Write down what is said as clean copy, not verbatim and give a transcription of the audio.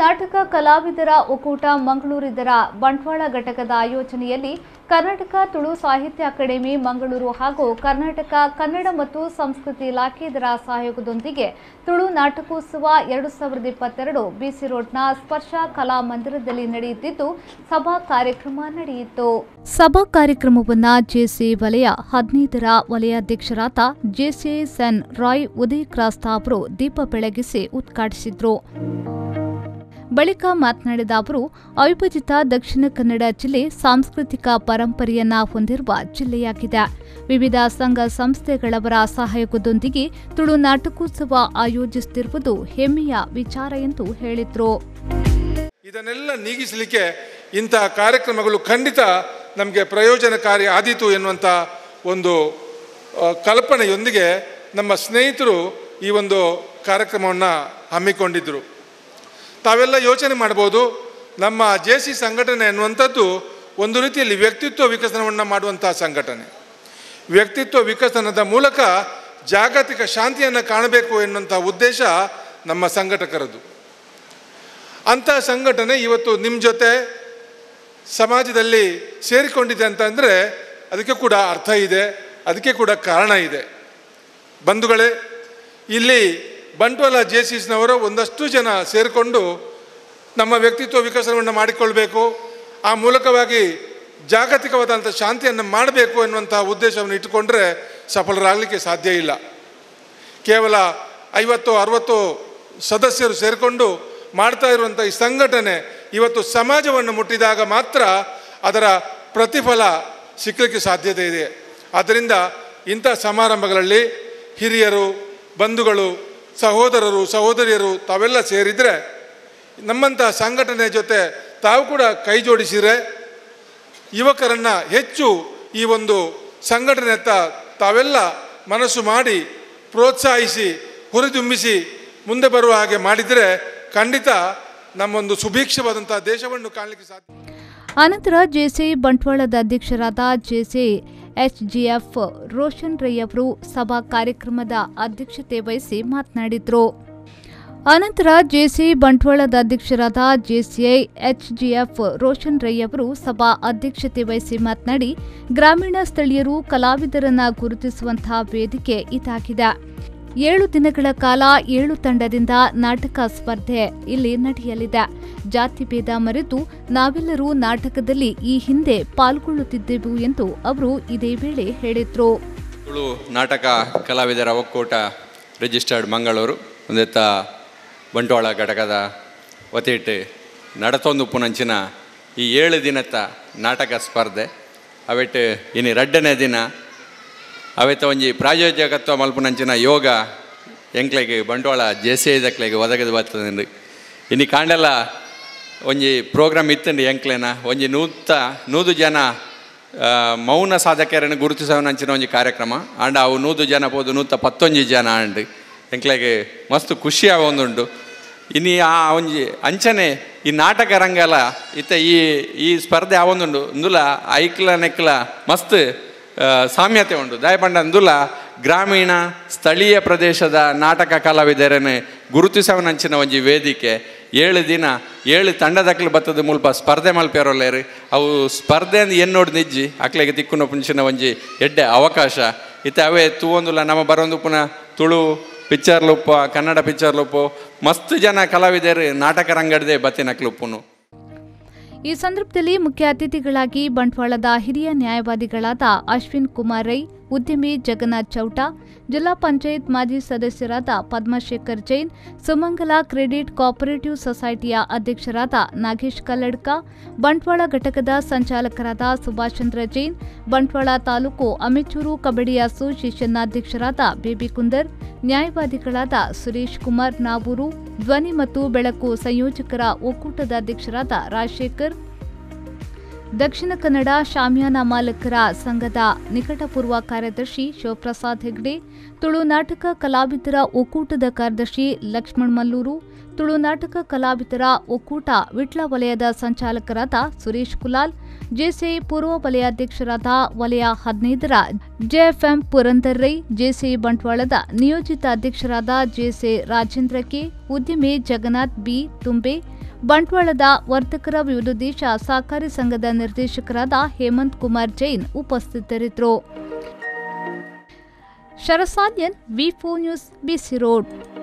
ನಾಟಕ ಕಲಾವಿದರ ಒಕ್ಕೂಟ ಮಂಗಳೂರು ಇದರ ಬಂಟ್ವಾಳ ಘಟಕದ ಆಯೋಜನೆಯಲ್ಲಿ ಕರ್ನಾಟಕ ತುಳು ಸಾಹಿತ್ಯ ಅಕಾಡೆಮಿ ಮಂಗಳೂರು ಹಾಗೂ ಕರ್ನಾಟಕ ಕನ್ನಡ ಮತ್ತು ಸಂಸ್ಕೃತಿ ಇಲಾಖೆ ಇದರ ಸಹಯೋಗದೊಂದಿಗೆ ತುಳು ನಾಟಕೋತ್ಸವ 2022 ಬಿಸಿ ರೋಡ್ನ ಸ್ಪರ್ಶ ಕಲಾ ಮಂದಿರದಲ್ಲಿ ನಡೆಯುತ್ತಿದ್ದು ಸಭಾ ಕಾರ್ಯಕ್ರಮ ನಡೆಯಿತು. ಸಭಾ ಕಾರ್ಯಕ್ರಮವನ್ನು ಜೆಸಿ ವಲಯ 15ರ ವಲಯಾಧ್ಯಕ್ಷರಾದ ಜೆಸಿಎಸ್ಎನ್ ರಾಯ್ ಉದಯ್ ಕ್ರಾಸ್ತಾ ಅವರು ದೀಪ ಬೆಳಗಿಸಿ ಉದ್ಘಾಟಿಸಿದರು. ಬಳಿಕ ಮಾತನಾಡಿದ ಅವರು, ಅವಿಭಜಿತ ದಕ್ಷಿಣ ಕನ್ನಡ ಜಿಲ್ಲೆ ಸಾಂಸ್ಕೃತಿಕ ಪರಂಪರೆಯನ್ನ ಹೊಂದಿರುವ ಜಿಲ್ಲೆಯಾಗಿದೆ. ವಿವಿಧ ಸಂಘ ಸಂಸ್ಥೆಗಳವರ ಸಹಯೋಗದೊಂದಿಗೆ ತುಳು ನಾಟಕೋತ್ಸವ ಆಯೋಜಿಸುತ್ತಿರುವುದು ಹೆಮ್ಮೆಯ ವಿಚಾರ ಎಂದು ಹೇಳಿದರು. ಇದನ್ನೆಲ್ಲ ನೀಗಿಸಲಿಕ್ಕೆ ಇಂತಹ ಕಾರ್ಯಕ್ರಮಗಳು ಖಂಡಿತ ನಮಗೆ ಪ್ರಯೋಜನಕಾರಿ ಆದೀತು ಎನ್ನುವಂಥ ಒಂದು ಕಲ್ಪನೆಯೊಂದಿಗೆ ನಮ್ಮ ಸ್ನೇಹಿತರು ಈ ಒಂದು ಕಾರ್ಯಕ್ರಮವನ್ನು ಹಮ್ಮಿಕೊಂಡಿದ್ದರು. ತಾವೆಲ್ಲ ಯೋಚನೆ ಮಾಡ್ಬೋದು, ನಮ್ಮ ಜೆಸಿ ಸಂಘಟನೆ ಅನ್ನುವಂಥದ್ದು ಒಂದು ರೀತಿಯಲ್ಲಿ ವ್ಯಕ್ತಿತ್ವ ವಿಕಸನವನ್ನು ಮಾಡುವಂಥ ಸಂಘಟನೆ. ವ್ಯಕ್ತಿತ್ವ ವಿಕಸನದ ಮೂಲಕ ಜಾಗತಿಕ ಶಾಂತಿಯನ್ನು ಕಾಣಬೇಕು ಎನ್ನುವಂಥ ಉದ್ದೇಶ ನಮ್ಮ ಸಂಘಟಕರದ್ದು. ಅಂಥ ಸಂಘಟನೆ ಇವತ್ತು ನಿಮ್ಮ ಜೊತೆ ಸಮಾಜದಲ್ಲಿ ಸೇರಿಕೊಂಡಿದೆ ಅಂತಂದರೆ ಅದಕ್ಕೆ ಕೂಡ ಅರ್ಥ ಇದೆ, ಅದಕ್ಕೆ ಕೂಡ ಕಾರಣ ಇದೆ. ಬಂಧುಗಳೇ, ಇಲ್ಲಿ ಬಂಟ್ವಾಳ ಜೆಸಿಸ್ನವರು ಒಂದಷ್ಟು ಜನ ಸೇರಿಕೊಂಡು ನಮ್ಮ ವ್ಯಕ್ತಿತ್ವ ವಿಕಸನವನ್ನು ಮಾಡಿಕೊಳ್ಬೇಕು, ಆ ಮೂಲಕವಾಗಿ ಜಾಗತಿಕವಾದಂಥ ಶಾಂತಿಯನ್ನು ಮಾಡಬೇಕು ಎನ್ನುವಂಥ ಉದ್ದೇಶವನ್ನು ಇಟ್ಟುಕೊಂಡ್ರೆ ಸಫಲರಾಗಲಿಕ್ಕೆ ಸಾಧ್ಯ ಇಲ್ಲ. ಕೇವಲ 50-60 ಸದಸ್ಯರು ಸೇರಿಕೊಂಡು ಮಾಡ್ತಾ ಇರುವಂಥ ಈ ಸಂಘಟನೆ ಇವತ್ತು ಸಮಾಜವನ್ನು ಮುಟ್ಟಿದಾಗ ಮಾತ್ರ ಅದರ ಪ್ರತಿಫಲ ಸಿಕ್ಕಲಿಕ್ಕೆ ಸಾಧ್ಯತೆ ಇದೆ. ಆದ್ದರಿಂದ ಇಂಥ ಸಮಾರಂಭಗಳಲ್ಲಿ ಹಿರಿಯರು, ಬಂಧುಗಳು, ಸಹೋದರರು, ಸಹೋದರಿಯರು ತಾವೆಲ್ಲ ಸೇರಿದರೆ, ನಮ್ಮಂಥ ಸಂಘಟನೆ ಜೊತೆ ತಾವು ಕೂಡ ಕೈ ಜೋಡಿಸಿದರೆ ಯುವಕರನ್ನು ಹೆಚ್ಚು ಈ ಒಂದು ಸಂಘಟನೆಯತ್ತ ತಾವೆಲ್ಲ ಮನಸ್ಸು ಮಾಡಿ ಪ್ರೋತ್ಸಾಹಿಸಿ ಹುರಿದುಂಬಿಸಿ ಮುಂದೆ ಬರುವ ಹಾಗೆ ಮಾಡಿದರೆ ಖಂಡಿತ ನಮ್ಮೊಂದು ಸುಭೀಕ್ಷವಾದಂಥ ದೇಶವನ್ನು ಕಾಣಲಿಕ್ಕೆ ಸಾಧ್ಯ. ಅನಂತರ ಜೆಸಿ ಬಂಟ್ವಾಳದ ಅಧ್ಯಕ್ಷರಾದ ಜೆಸಿ ಎಚ್ಜಿಎಫ್ ರೋಷನ್ ರೈ ಅವರು ಸಭಾ ಕಾರ್ಯಕ್ರಮದ ಅಧ್ಯಕ್ಷತೆ ವಹಿಸಿ ಮಾತನಾಡಿದರು. ಅನಂತರ ಜೆಸಿ ಬಂಟ್ವಾಳದ ಅಧ್ಯಕ್ಷರಾದ ಜೆಸಿಐ ಎಚ್ಜಿಎಫ್ ರೋಷನ್ ರೈ ಅವರು ಸಭಾ ಅಧ್ಯಕ್ಷತೆ ವಹಿಸಿ ಮಾತನಾಡಿ, ಗ್ರಾಮೀಣ ಸ್ಥಳೀಯರು ಕಲಾವಿದರನ್ನ ಗುರುತಿಸುವಂತಹ ವೇದಿಕೆ ಇದಾಗಿದೆ. 7 ದಿನಗಳ ಕಾಲ 7 ತಂಡದಿಂದ ನಾಟಕ ಸ್ಪರ್ಧೆ ಇಲ್ಲಿ ನಡೆಯಲಿದೆ. ಜಾತಿ ಭೇದ ಮರೆತು ನಾವೆಲ್ಲರೂ ನಾಟಕದಲ್ಲಿ ಈ ಹಿಂದೆ ಪಾಲ್ಗೊಳ್ಳುತ್ತಿದ್ದೆವು ಎಂದು ಅವರು ಇದೇ ವೇಳೆ ಹೇಳಿದರು. ತುಳು ನಾಟಕ ಕಲಾವಿದರ ಒಕ್ಕೂಟ ರಿಜಿಸ್ಟರ್ಡ್ ಮಂಗಳೂರು ಒಂದೆತ್ತ ಬಂಟ್ವಾಳ ಘಟಕದ ಒತ್ತಿಟ್ಟು ನಡತೊಂದು ಪುನಂಚಿನ ಈ 7 ದಿನದ ನಾಟಕ ಸ್ಪರ್ಧೆ ಅವೆಟ್ಟು ಇನ್ನು 2ನೇ ದಿನ ಅವತ್ತ ಒಂಜಿ ಪ್ರಾಯೋಜಕತ್ವ ಮಲ್ಪುನಂಚಿನ ಯೋಗ ಎಂಕ್ಲೆಗೆ ಬಂಟ್ವಾಳ ಜೆಸಿಐದಕ್ಲೆಗೆ ಒದಗದು ಬರ್ತದೆ. ಇನ್ನು ಕಾಂಡೆಲ್ಲ ಒಂಜಿ ಪ್ರೋಗ್ರಾಮ್ ಇತ್ತಂಡು ಎಂಕ್ಲೆನ ಒಂಜಿ 100 ಜನ ಮೌನ ಸಾಧಕರನ್ನು ಗುರುತಿಸೋನಂಚಿನ ಒಂಜಿ ಕಾರ್ಯಕ್ರಮ ಆಂಡ ಅವು 100 ಜನ ಪೋದು 111 ಜನ ಆಂಡ್ ಎಂಕ್ಲೆಗೆ ಮಸ್ತ್ ಖುಷಿ ಆಗೊಂದುಂಡು. ಇನ್ನು ಆ ಒಂಜಿ ಅಂಚನೆ ಈ ನಾಟಕ ರಂಗಲ ಇತ್ತ ಈ ಸ್ಪರ್ಧೆ ಆವೊಂದುಂಡು ಇಂದುಲ ಐಕ್ಲ ನೆಕ್ಲ ಮಸ್ತ್ ಸಾಮ್ಯತೆ ಉಂಟು. ದಯಪಂಡ ಅಂದುಲ ಗ್ರಾಮೀಣ ಸ್ಥಳೀಯ ಪ್ರದೇಶದ ನಾಟಕ ಕಲಾವಿದರನ್ನು ಗುರುತಿಸವನಂಚಿನ ಒಂಜಿ ವೇದಿಕೆ 7 ದಿನ 7 ತಂಡದಕ್ಲು ಬತ್ತದ ಮುಲ್ಪ ಸ್ಪರ್ಧೆ ಮಲ್ಪೇರೋಲ್ಲೇರು ಅವು ಸ್ಪರ್ಧೆ ಎನ್ನೋಡು ನಿಜ್ಜಿ ಅಕ್ಲೆಗೆ ತಿಕ್ಕುನ ಪುಂಚಿನ ಒಂಜಿ ಎಡ್ಡೆ ಅವಕಾಶ ಇತ್ತೆ ಅವೇ ತೂವೊಂದುಲ ನಮ್ಮ ಬರೋದು ಪುನಃ ತುಳು ಪಿಕ್ಚರ್ಲುಪ್ಪ ಕನ್ನಡ ಪಿಕ್ಚರ್ಲುಪ್ಪು ಮಸ್ತ್ ಜನ ಕಲಾವಿದರು ನಾಟಕ ರಂಗಡದೆ ಬತ್ತಿನಕ್ಲುಪ್ಪುನು. ಈ ಸಂದರ್ಭದಲ್ಲಿ ಮುಖ್ಯ ಅತಿಥಿಗಳಾಗಿ ಬಂಟ್ವಾಳದ ಹಿರಿಯ ನ್ಯಾಯವಾದಿಗಳಾದ ಅಶ್ವಿನ್ ಕುಮಾರ್ ರೈ, ಉದ್ಯಮಿ ಜಗನ್ನಾಥ್ ಚೌಟ, ಜಿಲ್ಲಾ ಪಂಚಾಯತ್ ಮಾಜಿ ಸದಸ್ಯರಾದ ಪದ್ಮಶೇಖರ್ ಜೈನ್, ಸುಮಂಗಲ ಕ್ರೆಡಿಟ್ ಕೋಆಪರೇಟಿವ್ ಸೊಸೈಟಿಯ ಅಧ್ಯಕ್ಷರಾದ ನಾಗೇಶ್ ಕಲ್ಲಡ್ಕ, ಬಂಟ್ವಾಳ ಘಟಕದ ಸಂಚಾಲಕರಾದ ಸುಭಾಷ್ ಚಂದ್ರ ಜೈನ್, ಬಂಟ್ವಾಳ ತಾಲೂಕು ಅಮೆಚೂರು ಕಬಡ್ಡಿ ಅಸೋಸಿಯೇಷನ್ನ ಅಧ್ಯಕ್ಷರಾದ ಬೇಬಿ ಕುಂದರ್, ನ್ಯಾಯವಾದಿಗಳಾದ ಸುರೇಶ್ ಕುಮಾರ್ ನಾವೂರು, ಧ್ವನಿ ಮತ್ತು ಬೆಳಕು ಸಂಯೋಜಕರ ಒಕ್ಕೂಟದ ಅಧ್ಯಕ್ಷರಾದ ರಾಜಶೇಖರ್, ದಕ್ಷಿಣ ಕನ್ನಡ ಶಾಮಿಯಾನ ಮಾಲಕರ ಸಂಘದ ನಿಕಟಪೂರ್ವ ಕಾರ್ಯದರ್ಶಿ ಶಿವಪ್ರಸಾದ್ ಹೆಗ್ಡೆ, ತುಳು ನಾಟಕ ಕಲಾವಿದರ ಒಕ್ಕೂಟದ ಕಾರ್ಯದರ್ಶಿ ಲಕ್ಷ್ಮಣ್ ಮಲ್ಲೂರು, ತುಳು ನಾಟಕ ಕಲಾವಿದರ ಒಕ್ಕೂಟ ವಿಟ್ಲ ವಲಯದ ಸಂಚಾಲಕರಾದ ಸುರೇಶ್ ಕುಲಾಲ್, ಜೆಸಿಐ ಪೂರ್ವ ವಲಯಾಧ್ಯಕ್ಷರಾದ ವಲಯ 15ರ ಜೆಎಫ್ಎಂ ಪುರಂದರ್ ರೈ, ಜೆಸಿಐ ಬಂಟ್ವಾಳದ ನಿಯೋಜಿತ ಅಧ್ಯಕ್ಷರಾದ ಜೆಸಿಐ ರಾಜೇಂದ್ರ ಕೆ, ಉದ್ಯಮಿ ಜಗನ್ನಾಥ್ ಬಿ ತುಂಬೆ, ಬಂಟ್ವಾಳದ ವರ್ತಕರ ವಿವಿಧೋದ್ದೇಶ ಸಹಕಾರಿ ಸಂಘದ ನಿರ್ದೇಶಕರಾದ ಹೇಮಂತ್ ಕುಮಾರ್ ಜೈನ್ ಉಪಸ್ಥಿತರಿದ್ದರು. ಶರಸಾಲ್ಯನ್, ವಿ4 ನ್ಯೂಸ್, ಬಿಸಿ ರೋಡ್.